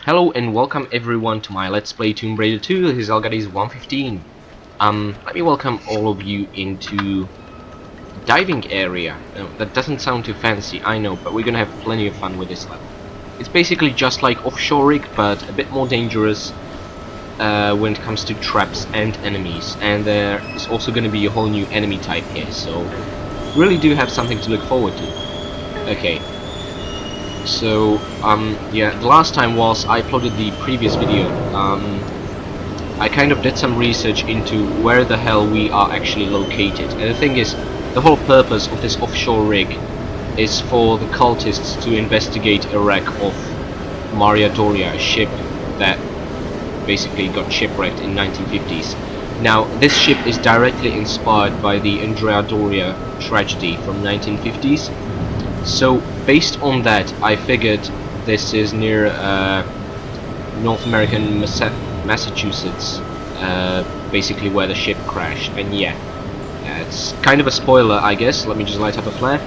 Hello and welcome everyone to my Let's Play Tomb Raider 2. This is Algadis 115. Let me welcome all of you into diving area. That doesn't sound too fancy, I know, but we're gonna have plenty of fun with this level. It's basically just like Offshore Rig, but a bit more dangerous when it comes to traps and enemies. And there is also gonna be a whole new enemy type here, so really do have something to look forward to. Okay. So, yeah, the last time was I uploaded the previous video. I kind of did some research into where the hell we are actually located. And the thing is, the whole purpose of this offshore rig is for the cultists to investigate a wreck of Maria Doria, a ship that basically got shipwrecked in 1950s. Now, this ship is directly inspired by the Andrea Doria tragedy from 1950s. So, based on that, I figured this is near North American Massachusetts, basically where the ship crashed. And yeah, it's kind of a spoiler, I guess. Let me just light up a flare.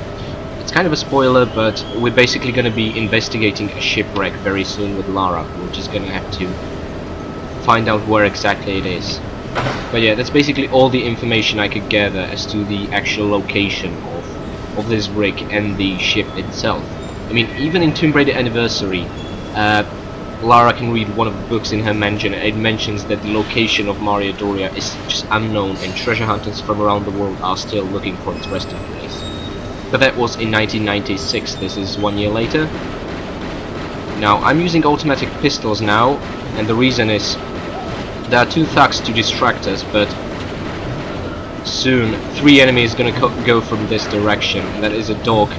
It's kind of a spoiler, but we're basically going to be investigating a shipwreck very soon with Lara. We're just going to have to find out where exactly it is. But yeah, that's basically all the information I could gather as to the actual location of this rig and the ship itself. I mean, even in Tomb Raider Anniversary, Lara can read one of the books in her mansion, and it mentions that the location of Maria Doria is just unknown, and treasure hunters from around the world are still looking for its resting place. But that was in 1996, this is 1 year later. Now, I'm using automatic pistols now, and the reason is there are 2 thugs to distract us, but soon 3 enemies gonna go from this direction, and that is a dog,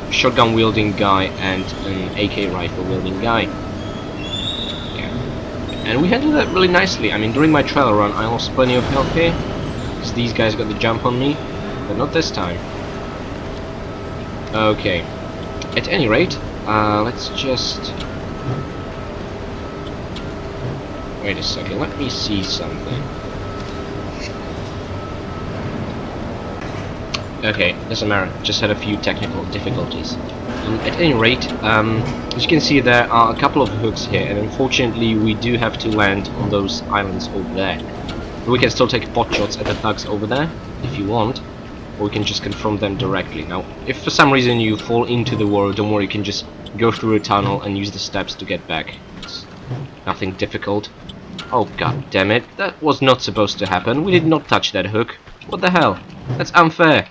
shotgun wielding guy, and an AK rifle wielding guy. Yeah. And we handled that really nicely. I mean, during my trial run I lost plenty of health here, because these guys got the jump on me, but not this time. Okay. At any rate, let's just... wait a second, let me see something. Okay, doesn't matter, just had a few technical difficulties. At any rate, as you can see, there are a couple of hooks here, and unfortunately we do have to land on those islands over there. But we can still take pot shots at the thugs over there, if you want, or we can just confront them directly. Now, if for some reason you fall into the water, don't worry, you can just go through a tunnel and use the steps to get back. It's nothing difficult. Oh god damn it, that was not supposed to happen. We did not touch that hook. What the hell? That's unfair.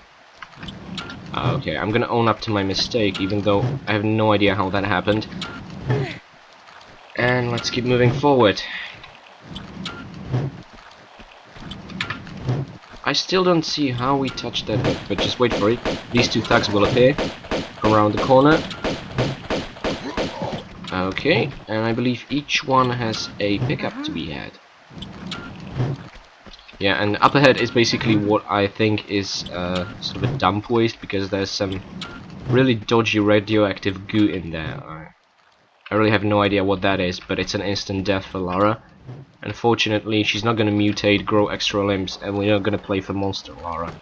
Okay, I'm gonna own up to my mistake, even though I have no idea how that happened. And let's keep moving forward. I still don't see how we touched that hook, but just wait for it. These 2 thugs will appear from around the corner. Okay, and I believe each one has a pickup to be had. Yeah, and up ahead is basically what I think is sort of a dump waste, because there's some really dodgy radioactive goo in there. I really have no idea what that is, but it's an instant death for Lara. Unfortunately, she's not gonna mutate, grow extra limbs, and we're not gonna play for Monster Lara.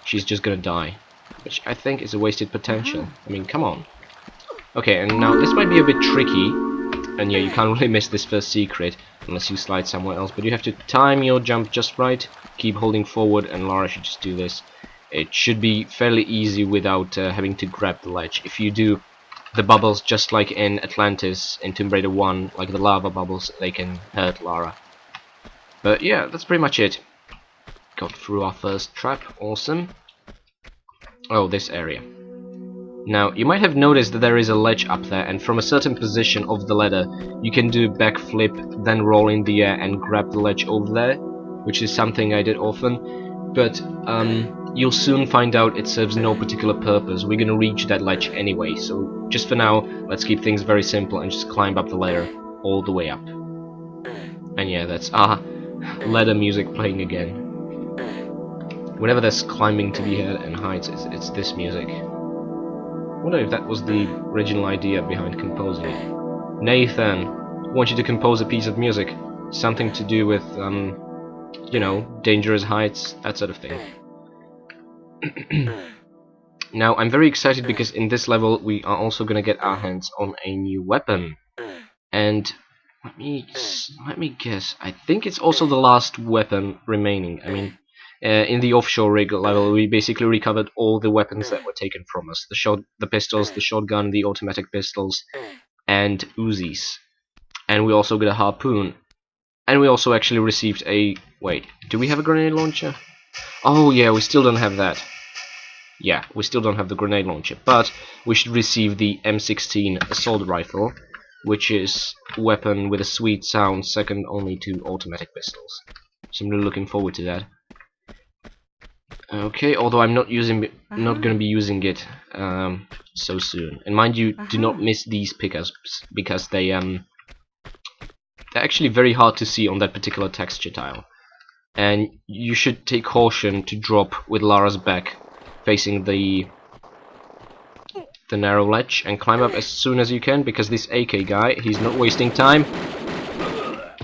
She's just gonna die, which I think is a wasted potential. I mean, come on. Okay, and now this might be a bit tricky, and yeah, you can't really miss this first secret unless you slide somewhere else, but you have to time your jump just right, keep holding forward, and Lara should just do this. It should be fairly easy without having to grab the ledge. If you do the bubbles just like in Atlantis, in Tomb Raider 1, like the lava bubbles, they can hurt Lara. But yeah, that's pretty much it. Got through our first trap, awesome. Oh, this area. Now, you might have noticed that there is a ledge up there, and from a certain position of the ladder, you can do a backflip, then roll in the air and grab the ledge over there, which is something I did often. But you'll soon find out it serves no particular purpose. We're gonna reach that ledge anyway, so just for now, let's keep things very simple and just climb up the ladder all the way up. And yeah, that's our ladder music playing again. Whenever there's climbing to be had and heights, it's this music. I wonder if that was the original idea behind composing it. Nathan, I want you to compose a piece of music. Something to do with, you know, dangerous heights, that sort of thing. Now, I'm very excited because in this level we are also gonna get our hands on a new weapon. And let me guess. I think it's also the last weapon remaining. I mean, in the offshore rig level, we basically recovered all the weapons that were taken from us: the pistols, the shotgun, the automatic pistols, and Uzis. And we also got a harpoon. And we also actually received a... Wait, do we have a grenade launcher? Oh yeah, we still don't have that. Yeah, we still don't have the grenade launcher, but we should receive the M16 assault rifle, which is a weapon with a sweet sound second only to automatic pistols. So I'm really looking forward to that. Okay, although I'm not gonna be using it so soon. And mind you, do not miss these pickups because they're actually very hard to see on that particular texture tile. And you should take caution to drop with Lara's back facing the narrow ledge and climb up as soon as you can, because this AK guy, he's not wasting time.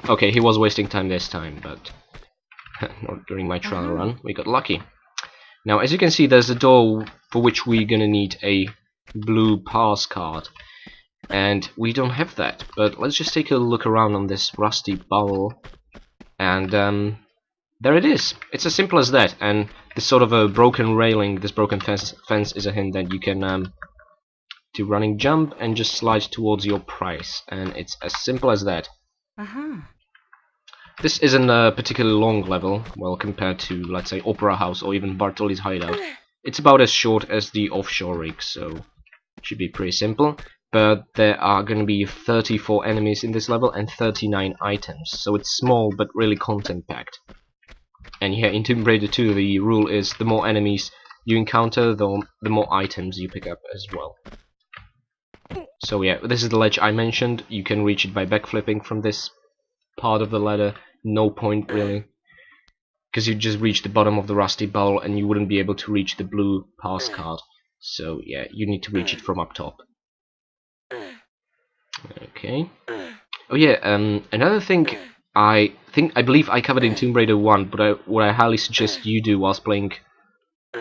Okay, he was wasting time this time, but not during my trial run. We got lucky. Now, as you can see, there's a door for which we're gonna need a blue pass card. And we don't have that, but let's just take a look around on this rusty bowl. And there it is. It's as simple as that. And this sort of a broken railing, this broken fence is a hint that you can do running jump and just slide towards your prize. And it's as simple as that. This isn't a particularly long level, well, compared to, let's say, Opera House or even Bartoli's Hideout. It's about as short as the offshore rig, so it should be pretty simple. But there are going to be 34 enemies in this level and 39 items, so it's small but really content-packed. And here in Tomb Raider 2, the rule is the more enemies you encounter, the more items you pick up as well. So yeah, this is the ledge I mentioned. You can reach it by backflipping from this part of the ladder. No point really, because you just reach the bottom of the rusty bowl and you wouldn't be able to reach the blue pass card. So yeah, you need to reach it from up top. Okay. Oh yeah, another thing I believe I covered in Tomb Raider 1, but what I highly suggest you do whilst playing,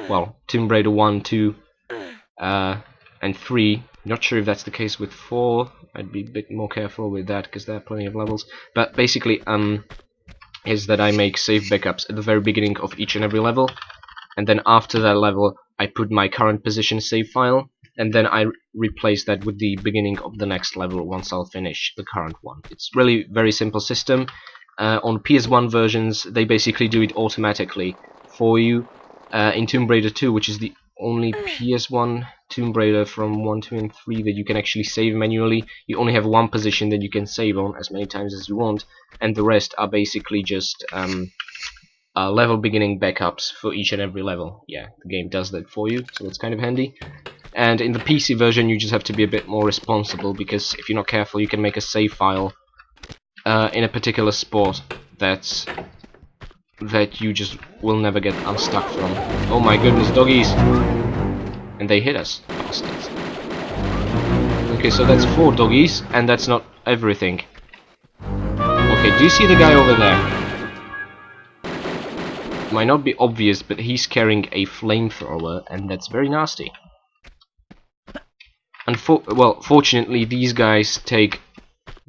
well, Tomb Raider 1, 2, and 3. Not sure if that's the case with 4. I'd be a bit more careful with that because there are plenty of levels. But basically, is that I make save backups at the very beginning of each and every level, and then after that level, I put my current position save file, and then I replace that with the beginning of the next level once I'll finish the current one. It's really very simple system. On PS1 versions, they basically do it automatically for you. In Tomb Raider 2, which is the only PS1 Tomb Raider from 1, 2, and 3 that you can actually save manually, you only have one position that you can save on as many times as you want, and the rest are basically just level beginning backups for each and every level. Yeah, the game does that for you, so that's kind of handy. And in the PC version, you just have to be a bit more responsible, because if you're not careful, you can make a save file in a particular spot that you just will never get unstuck from. Oh my goodness, doggies! And they hit us, bastards. Okay, so that's 4 doggies, and that's not everything. Okay, do you see the guy over there? Might not be obvious, but he's carrying a flamethrower, and that's very nasty. Well, fortunately, these guys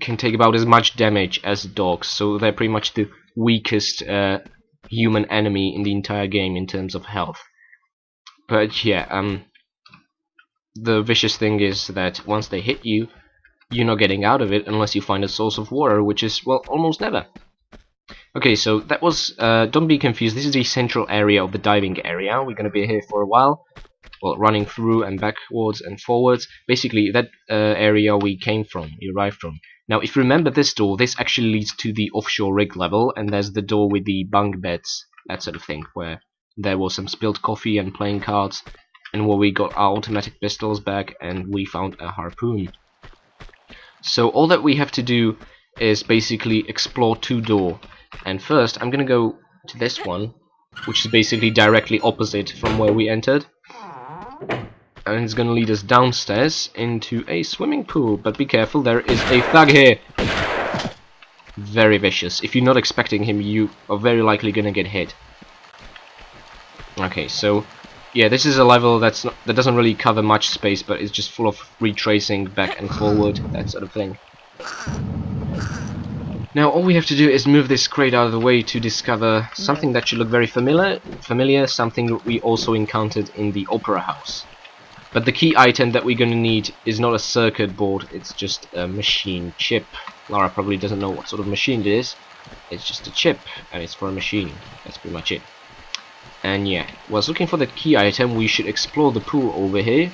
can take about as much damage as dogs, so they're pretty much the weakest human enemy in the entire game in terms of health. But yeah, the vicious thing is that once they hit you, you're not getting out of it unless you find a source of water, which is, well, almost never. Okay, so that was, don't be confused, this is the central area of the diving area. We're gonna be here for a while, well, running through and backwards and forwards. Basically, that area we arrived from. Now, if you remember this door, this actually leads to the offshore rig level, and there's the door with the bunk beds, that sort of thing, where there was some spilled coffee and playing cards, and where we got our automatic pistols back, and we found a harpoon. So all that we have to do is basically explore 2 doors. And first, I'm gonna go to this one, which is basically directly opposite from where we entered. And it's gonna lead us downstairs into a swimming pool. But be careful, there is a thug here! Very vicious. If you're not expecting him, you are very likely gonna get hit. Okay, so yeah, this is a level that doesn't really cover much space, but it's just full of retracing back and forward, that sort of thing. Now all we have to do is move this crate out of the way to discover something that should look very familiar, something we also encountered in the Opera House. But the key item that we're gonna need is not a circuit board, it's just a machine chip. Lara probably doesn't know what sort of machine it is. It's just a chip, and it's for a machine. That's pretty much it. And yeah, whilst looking for the key item, we should explore the pool over here.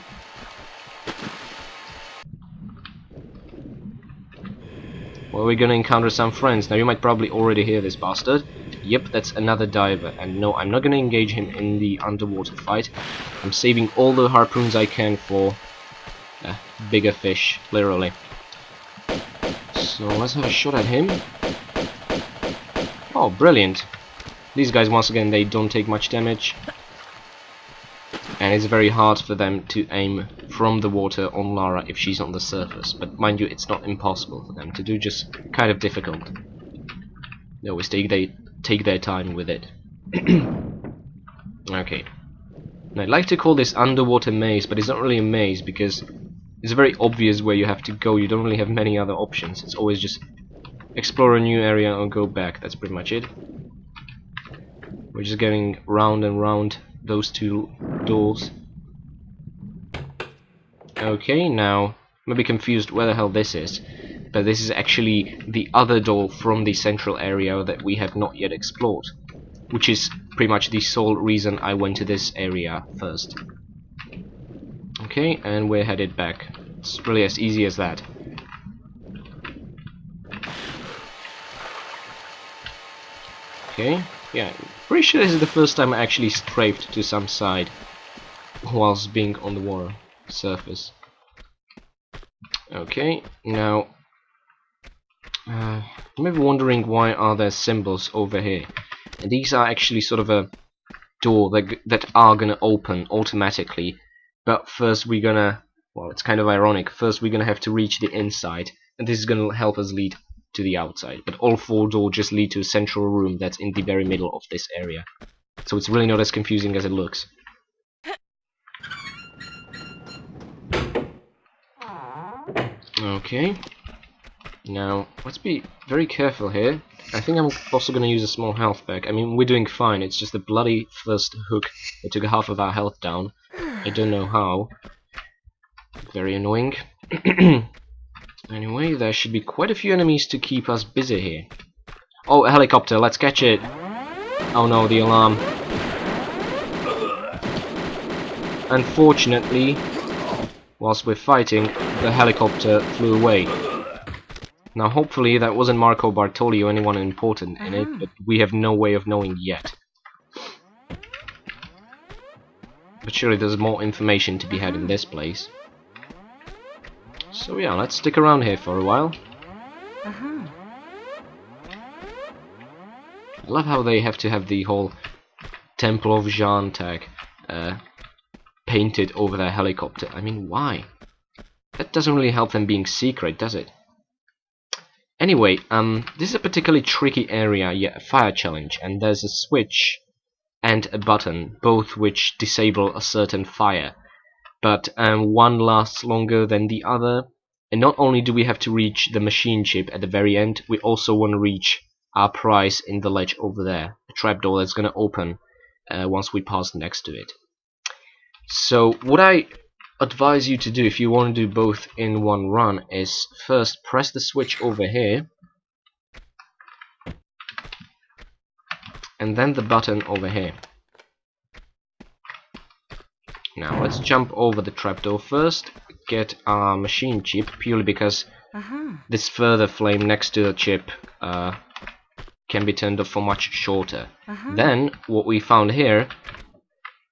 Well, we're gonna encounter some friends. Now you might probably already hear this bastard. Yep, that's another diver. And no, I'm not gonna engage him in the underwater fight. I'm saving all the harpoons I can for bigger fish, literally. So let's have a shot at him. Oh, brilliant. These guys, once again, they don't take much damage. And it's very hard for them to aim from the water on Lara if she's on the surface. But mind you, it's not impossible for them to do, just kind of difficult. They always take their time with it. Okay. Now, I'd like to call this underwater maze, but it's not really a maze because it's very obvious where you have to go. You don't really have many other options. It's always just explore a new area or go back. That's pretty much it. We're just getting round and round those two doors. Okay, now I'm a bit confused where the hell this is, but this is actually the other door from the central area that we have not yet explored, which is pretty much the sole reason I went to this area first. Okay, and we're headed back. It's really as easy as that. Okay, yeah, pretty sure this is the first time I actually strafed to some side whilst being on the water surface. Okay, now you may be wondering why are there symbols over here, and these are actually sort of a door that are gonna open automatically, but first we're gonna, well, it's kind of ironic, first we're gonna have to reach the inside, and this is gonna help us lead to the outside, but all four doors just lead to a central room that's in the very middle of this area, so it's really not as confusing as it looks. Okay, now let's be very careful here. I think I'm also gonna use a small health pack. I mean, we're doing fine, it's just the bloody first hook that took half of our health down. I don't know how. Very annoying. Anyway, there should be quite a few enemies to keep us busy here. Oh, a helicopter, let's catch it. Oh no, the alarm. Unfortunately, whilst we're fighting, the helicopter flew away. Now hopefully that wasn't Marco Bartoli or anyone important in it, but we have no way of knowing yet. But surely there's more information to be had in this place. So yeah, let's stick around here for a while. I love how they have to have the whole Temple of Jean tag painted over their helicopter. I mean, why? That doesn't really help them being secret, does it? Anyway, this is a particularly tricky area, yeah, a fire challenge, and there's a switch and a button, both which disable a certain fire. But one lasts longer than the other, and not only do we have to reach the machine chip at the very end, we also want to reach our prize in the ledge over there, a trapdoor that's going to open once we pass next to it. So what I advise you to do if you want to do both in one run is first press the switch over here, and then the button over here. Now let's jump over the trapdoor first, get our machine chip, purely because this further flame next to the chip can be turned off for much shorter. Then what we found here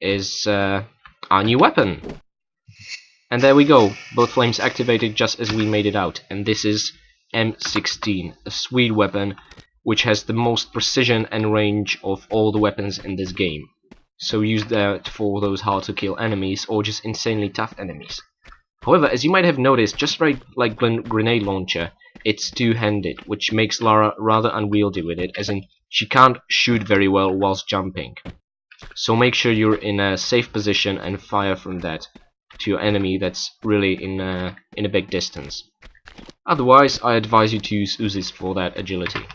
is our new weapon. And there we go, both flames activated just as we made it out. And this is M16, a sweet weapon which has the most precision and range of all the weapons in this game. So use that for those hard to kill enemies or just insanely tough enemies. However, as you might have noticed, just like grenade launcher, it's two-handed, which makes Lara rather unwieldy with it, as in she can't shoot very well whilst jumping. So make sure you're in a safe position and fire from that to your enemy that's really in a big distance. Otherwise, I advise you to use Uzis for that agility.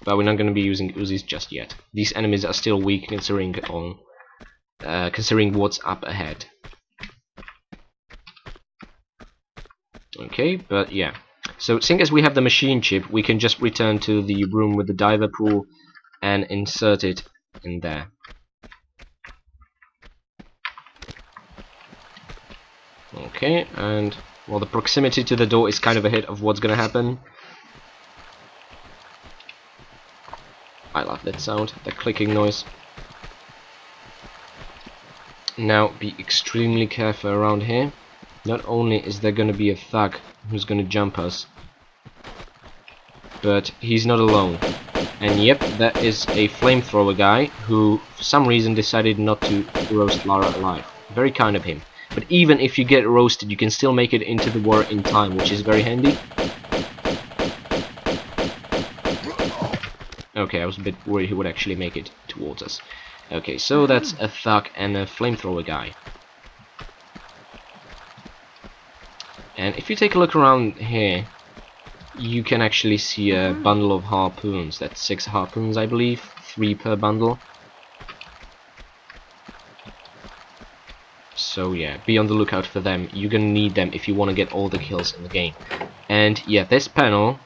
But we're not going to be using Uzis just yet. These enemies are still weak considering what's up ahead. Okay, but yeah. So, seeing as we have the machine chip, we can just return to the room with the diver pool and insert it in there. Okay, and well, the proximity to the door is kind of a hint of what's gonna happen. I love that sound, that clicking noise. Now, be extremely careful around here. Not only is there gonna be a thug who's gonna jump us, but he's not alone. And yep, that is a flamethrower guy who, for some reason, decided not to roast Lara alive. Very kind of him. But even if you get roasted, you can still make it into the war in time, which is very handy. Okay, I was a bit worried he would actually make it towards us. Okay, so that's a thug and a flamethrower guy. And if you take a look around here, you can actually see a bundle of harpoons. That's 6 harpoons, I believe, 3 per bundle. So yeah, be on the lookout for them. You're gonna need them if you want to get all the kills in the game. And yeah, this panel,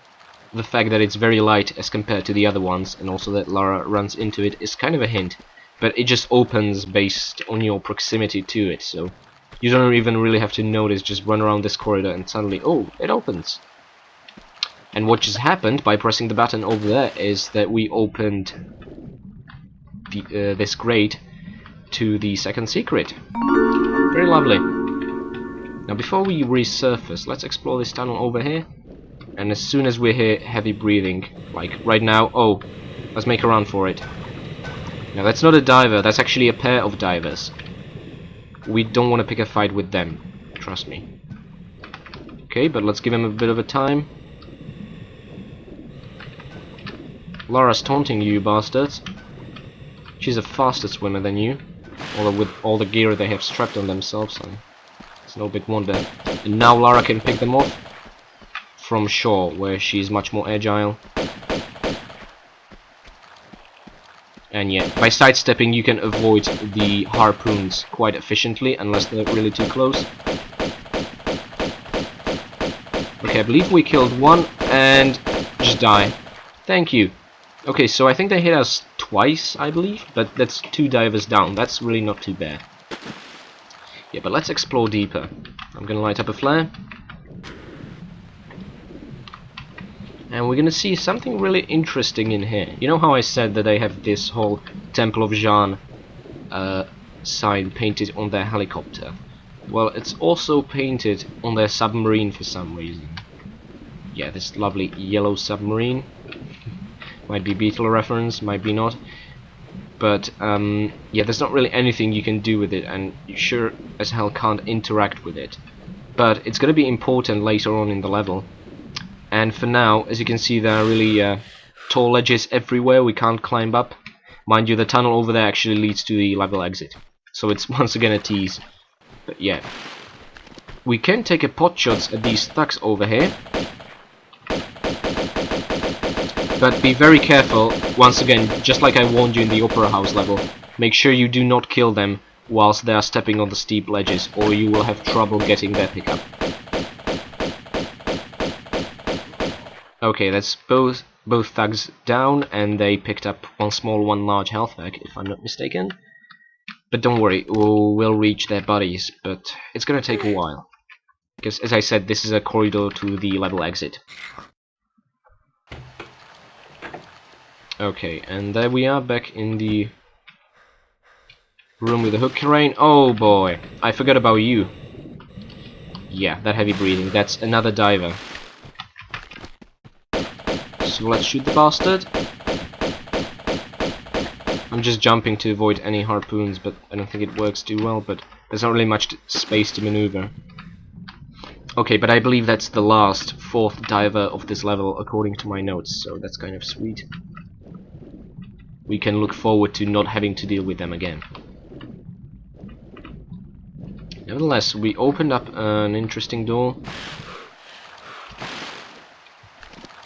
the fact that it's very light as compared to the other ones, and also that Lara runs into it, is kind of a hint. But it just opens based on your proximity to it, so you don't even really have to notice, just run around this corridor and suddenly, oh, it opens. And what just happened by pressing the button over there is that we opened this grate to the second secret. Very lovely. Now before we resurface, let's explore this tunnel over here. And as soon as we're here, heavy breathing, like right now, oh, let's make a run for it. Now that's not a diver, that's actually a pair of divers. We don't want to pick a fight with them, trust me. Okay, but let's give him a bit of a time. Lara's taunting you, bastards. She's a faster swimmer than you. Although with all the gear they have strapped on themselves, so it's no big wonder. And now Lara can pick them off from shore, where she's much more agile. And yeah, by sidestepping you can avoid the harpoons quite efficiently, unless they're really too close. Okay, I believe we killed one, and just die. Thank you. Okay, so I think they hit us twice, I believe, but that's 2 divers down. That's really not too bad. Yeah, but let's explore deeper. I'm gonna light up a flare. And we're gonna see something really interesting in here. You know how I said that they have this whole Temple of Jeanne sign painted on their helicopter? Well, it's also painted on their submarine for some reason. Yeah, this lovely yellow submarine. Might be Beetle reference, might be not. But, yeah, there's not really anything you can do with it, and you sure as hell can't interact with it. But it's gonna be important later on in the level. And for now, as you can see, there are really tall ledges everywhere, we can't climb up. Mind you, the tunnel over there actually leads to the level exit. So it's once again a tease. But yeah. We can take a pot shots at these thugs over here. But be very careful, once again, just like I warned you in the Opera House level, make sure you do not kill them whilst they are stepping on the steep ledges, or you will have trouble getting their pickup. Okay, that's both thugs down, and they picked up 1 small, 1 large health pack, if I'm not mistaken. But don't worry, we'll reach their bodies, but it's gonna take a while. Because, as I said, this is a corridor to the level exit. Okay, and there we are back in the room with the hook terrain. Oh boy, I forgot about you. Yeah, that heavy breathing, that's another diver. So let's shoot the bastard. I'm just jumping to avoid any harpoons, but I don't think it works too well, but there's not really much space to maneuver. Okay, but I believe that's the last 4th diver of this level according to my notes, so that's kind of sweet. We can look forward to not having to deal with them again. Nevertheless, we opened up an interesting door.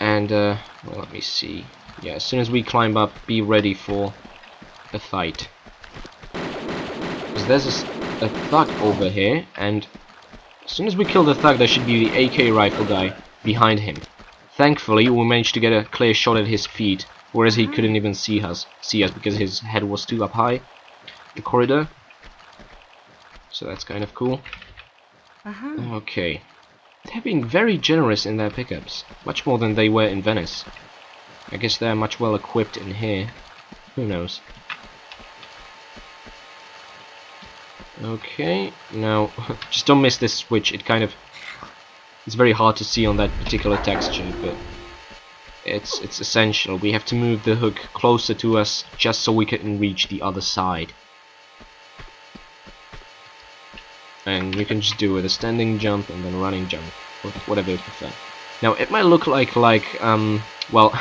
And well, let me see. Yeah, as soon as we climb up, be ready for a fight. Because there's a thug over here, and as soon as we kill the thug, there should be the AK rifle guy behind him. Thankfully, we managed to get a clear shot at his feet, whereas he couldn't even see us because his head was too up high the corridor. So that's kind of cool. Okay. They're being very generous in their pickups, much more than they were in Venice. I guess they're much well equipped in here. Who knows? Okay, now just don't miss this switch. It's very hard to see on that particular texture, but it's essential. We have to move the hook closer to us just so we can reach the other side. And you can just do it a standing jump and then a running jump, or whatever you prefer. Now it might look like well,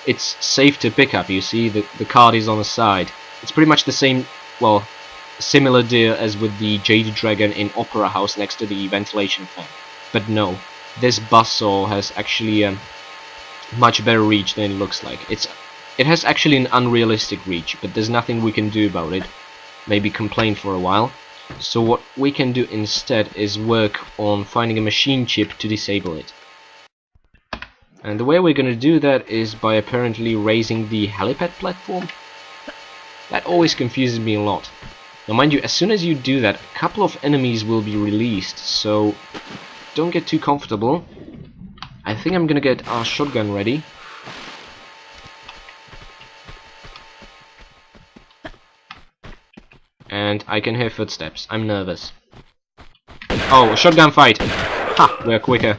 it's safe to pick up. You see the card is on the side. It's pretty much the same, well, similar deal as with the Jade Dragon in Opera House next to the ventilation fan. But no, this buzzsaw has actually a much better reach than it looks like. It has actually an unrealistic reach, but there's nothing we can do about it. Maybe complain for a while. So what we can do instead is work on finding a machine chip to disable it. And the way we're going to do that is by apparently raising the helipad platform. That always confuses me a lot. Now mind you, as soon as you do that, a couple of enemies will be released, so don't get too comfortable. I think I'm gonna get our shotgun ready. And I can hear footsteps. I'm nervous. Oh, a shotgun fight! Ha! We're quicker.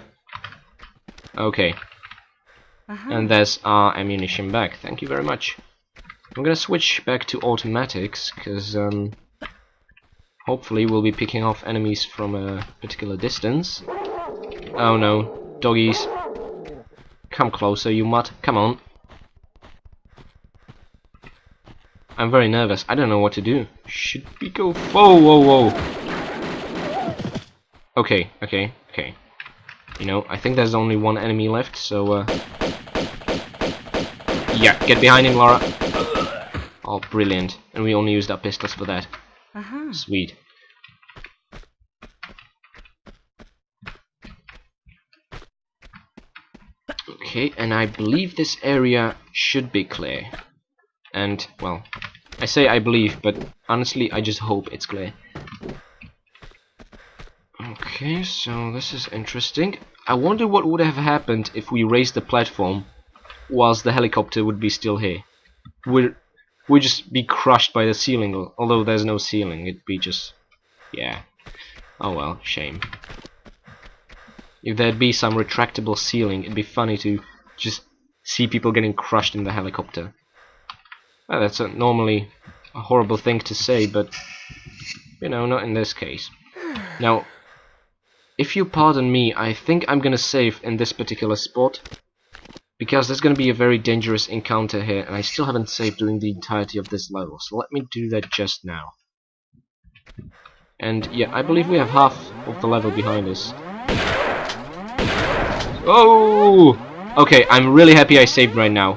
Okay. And there's our ammunition back. Thank you very much. I'm gonna switch back to automatics, because hopefully we'll be picking off enemies from a particular distance. Oh no, doggies. Come closer, you mutt. Come on. I'm very nervous. I don't know what to do. Should we go... Whoa, whoa, whoa. Okay. You know, I think there's only one enemy left, so... Yeah, get behind him, Laura. Oh, brilliant. And we only used our pistols for that. Sweet. Okay, and I believe this area should be clear. And, well, I say I believe, but honestly, I just hope it's clear. Okay, so this is interesting. I wonder what would have happened if we raised the platform whilst the helicopter would be still here. We'd just be crushed by the ceiling, although there's no ceiling. It'd be just... yeah. Oh well, shame. If there'd be some retractable ceiling, it'd be funny to just see people getting crushed in the helicopter. Well, that's normally a horrible thing to say, but, you know, not in this case. Now, if you pardon me, I think I'm gonna save in this particular spot, because there's gonna be a very dangerous encounter here, and I still haven't saved during the entirety of this level, so let me do that just now. And yeah, I believe we have half of the level behind us. Oh! Okay, I'm really happy I saved right now.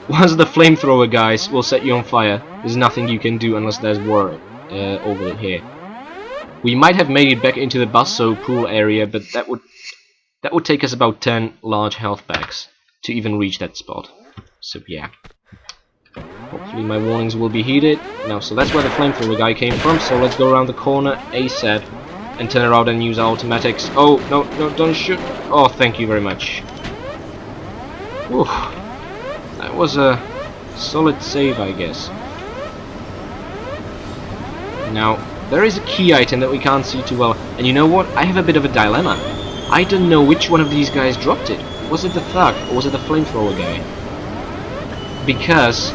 Once the flamethrower guys will set you on fire, there's nothing you can do unless there's war over here. We might have made it back into the buzzsaw pool area, but that would take us about 10 large health packs to even reach that spot. So yeah. Hopefully my warnings will be heeded. Now, so that's where the flamethrower guy came from, so let's go around the corner ASAP and turn around and use our automatics. Oh, no, don't shoot. Oh, thank you very much. Whew. That was a solid save, I guess. Now, there is a key item that we can't see too well, and you know what? I have a bit of a dilemma. I don't know which one of these guys dropped it. Was it the thug, or was it the flamethrower guy? Because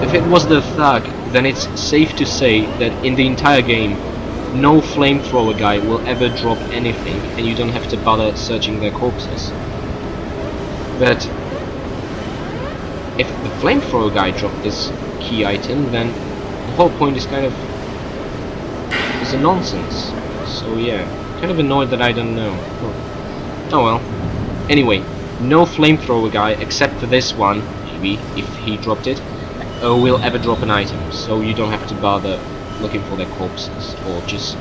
if it was the thug, then it's safe to say that in the entire game, no flamethrower guy will ever drop anything, and you don't have to bother searching their corpses. But if the flamethrower guy dropped this key item, then the whole point is kind of a nonsense. So yeah, kind of annoyed that I don't know. Oh well. Anyway, no flamethrower guy, except for this one, maybe, if he dropped it, will ever drop an item, so you don't have to bother looking for their corpses, or just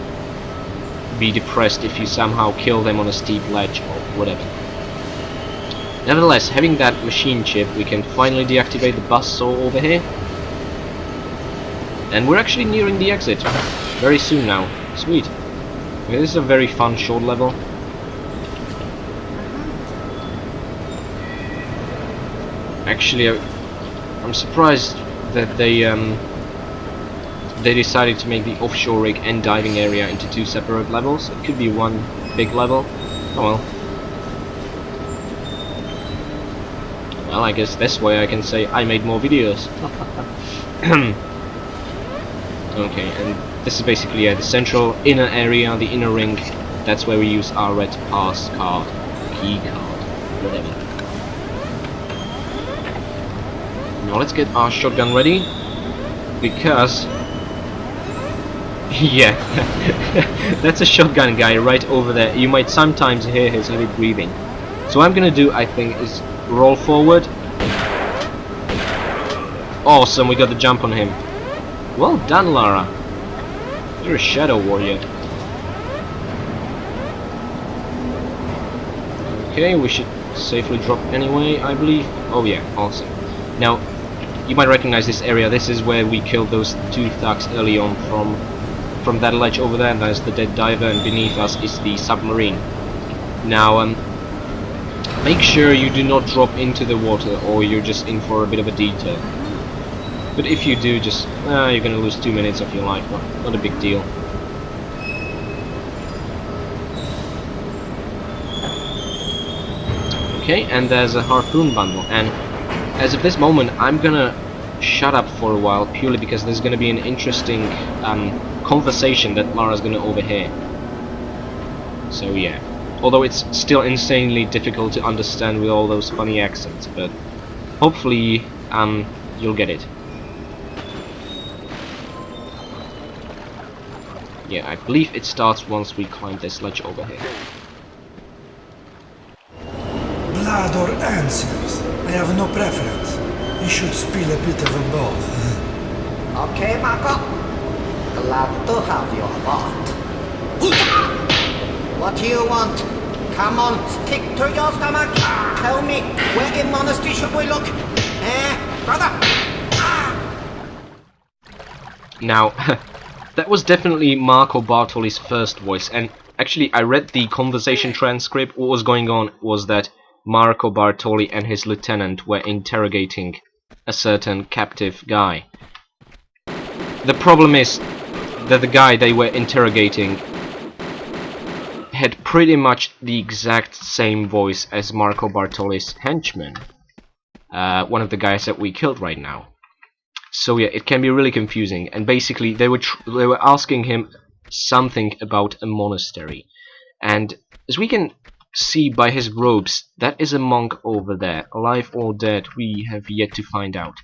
be depressed if you somehow kill them on a steep ledge, or whatever. Nevertheless, having that machine chip, we can finally deactivate the buzzsaw over here. And we're actually nearing the exit, very soon now. Sweet. Okay, this is a very fun short level. Actually, I'm surprised that they decided to make the offshore rig and diving area into 2 separate levels. It could be one big level. Oh well. Well, I guess this way I can say I made more videos. Okay, and this is basically the central inner area, the inner ring. That's where we use our red pass card, key card, whatever. Now let's get our shotgun ready, because yeah, that's a shotgun guy right over there. You might sometimes hear his heavy breathing. So what I'm gonna do, I think, is roll forward. Awesome, we got the jump on him. Well done, Lara. You're a shadow warrior. Okay, we should safely drop anyway, I believe. Oh yeah, awesome. Now, you might recognize this area. This is where we killed those 2 thugs early on from that ledge over there, and that is the dead diver, and beneath us is the submarine. Now, make sure you do not drop into the water, or you're just in for a bit of a detour. But if you do, just you're gonna lose 2 minutes of your life. Not a big deal. Okay, and there's a harpoon bundle, and as of this moment, I'm gonna shut up for a while, purely because there's gonna be an interesting conversation that Lara's gonna overhear. So yeah, although it's still insanely difficult to understand with all those funny accents, but hopefully you'll get it. Yeah, I believe it starts once we climb this ledge over here. Blood or answers? I have no preference. You should spill a bit of them both. Okay, Marco. Glad to have you aboard. What do you want? Come on, stick to your stomach. Tell me, where in monastery should we look? Brother? Now, that was definitely Marco Bartoli's first voice, and actually I read the conversation transcript. What was going on was that Marco Bartoli and his lieutenant were interrogating a certain captive guy. The problem is that the guy they were interrogating had pretty much the exact same voice as Marco Bartoli's henchman, one of the guys that we killed right now. So yeah, it can be really confusing, and basically they were asking him something about a monastery, and as we can see by his robes, that is a monk over there, alive or dead, we have yet to find out.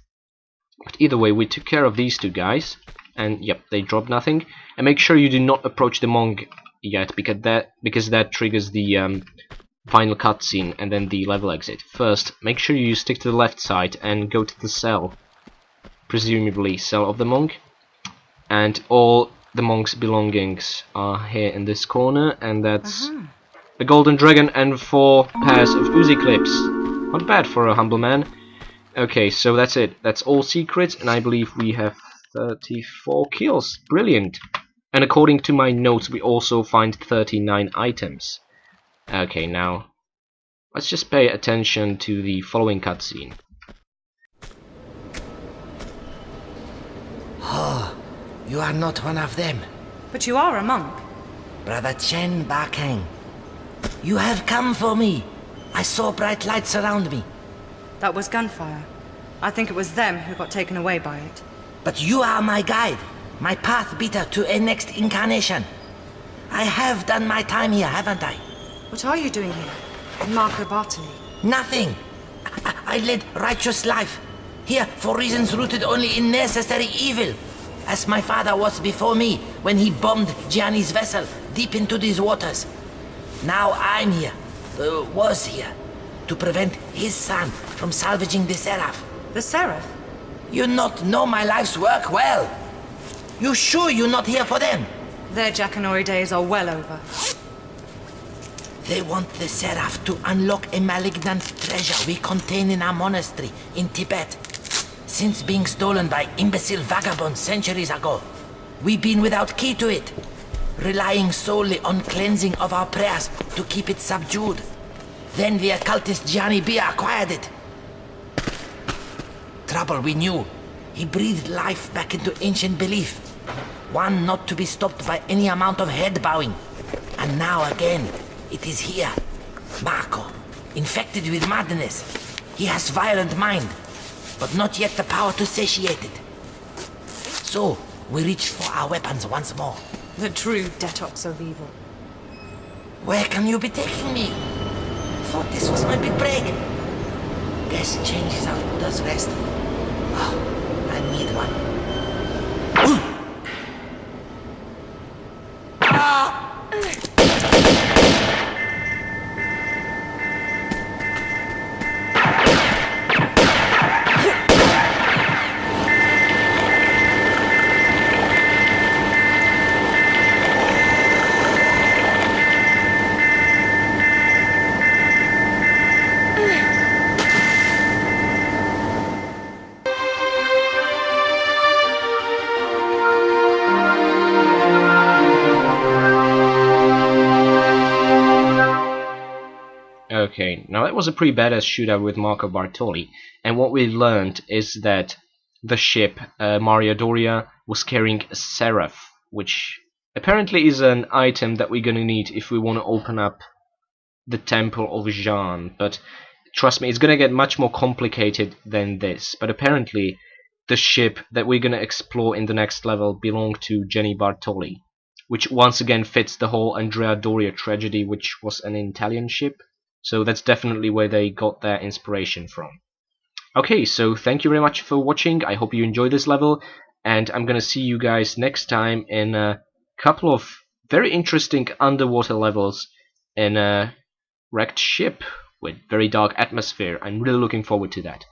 But either way, we took care of these 2 guys, and yep, they dropped nothing. And make sure you do not approach the monk yet, because that triggers the final cutscene and then the level exit. First, make sure you stick to the left side and go to the cell, presumably cell of the monk, and all the monk's belongings are here in this corner, and that's the golden dragon and 4 pairs of Uzi clips. Not bad for a humble man. Okay, so that's it. That's all secrets, and I believe we have 34 kills. Brilliant. And according to my notes, we also find 39 items. Okay, now let's just pay attention to the following cutscene. Oh, you are not one of them. But you are a monk. Brother Chen Bakeng. You have come for me. I saw bright lights around me. That was gunfire. I think it was them who got taken away by it. But you are my guide, my path beater to a next incarnation. I have done my time here, haven't I? What are you doing here, in Marco Bartoli? Nothing. I led righteous life, here for reasons rooted only in necessary evil, as my father was before me when he bombed Gianni's vessel deep into these waters. Now I'm here, was here, to prevent his son from salvaging the Seraph. The Seraph? You not know my life's work well. You sure you're not here for them? Their Jackanory days are well over. They want the Seraph to unlock a malignant treasure we contain in our monastery in Tibet. Since being stolen by imbecile vagabonds centuries ago, we've been without key to it, relying solely on cleansing of our prayers to keep it subdued. Then the occultist Gianni Bia acquired it. Trouble we knew. He breathed life back into ancient belief, one not to be stopped by any amount of head bowing. And now again, it is here. Marco, infected with madness. He has violent mind, but not yet the power to satiate it. So, we reach for our weapons once more. The true detox of evil. Where can you be taking me? Thought this was my big break. Guess changes of Buddha's rest. Oh, I need one. Okay, now that was a pretty badass shootout with Marco Bartoli, and what we learned is that the ship, Maria Doria, was carrying a Seraph, which apparently is an item that we're gonna need if we want to open up the Temple of Jean, but trust me, it's gonna get much more complicated than this. But apparently, the ship that we're gonna explore in the next level belonged to Jenny Bartoli, which once again fits the whole Andrea Doria tragedy, which was an Italian ship. So that's definitely where they got their inspiration from. Okay, so thank you very much for watching. I hope you enjoyed this level, and I'm gonna see you guys next time in a couple of very interesting underwater levels in a wrecked ship with very dark atmosphere. I'm really looking forward to that.